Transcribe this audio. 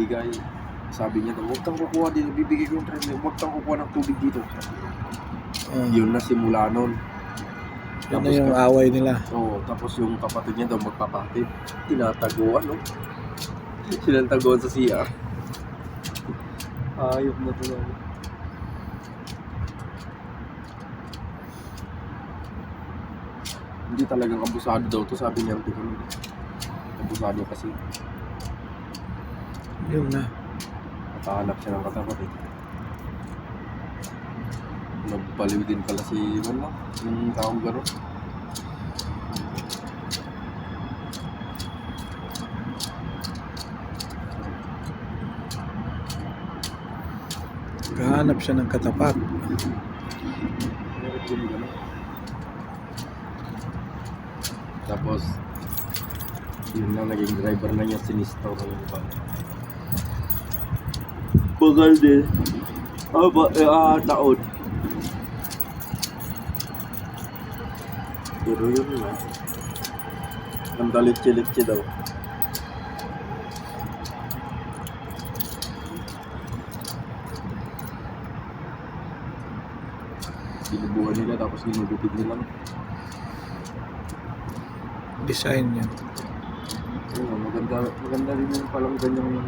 bibigay. Sabi niya daw, huwag kang kukuha dito, bibigay ko yung 3 million, huwag kang kukuha ng tubig dito. Yun na simula nun. Yun na yung away nila. Oo, tapos yung kapatid niya daw magpapatid. Tinataguan, no? Sinantaguan sa CR. Ayop na talaga. Hindi talagang abusado daw to, sabi niya. Abusado kasi. Yun na. Nakahanap siya ng katapat eh. Nagbaliw din pala si ano, yung taong gano'n. Nakahanap siya ng katapat. Meron din gano'n. Tapos, yun na, naging driver na niya, sinistaw na yung iba. Bagal din. Taon. Pero yun na. Ang dalit-litsi daw. Binubuhan nila tapos ginugupit nila. Design yan. Ayun, maganda rin yung palang ganyang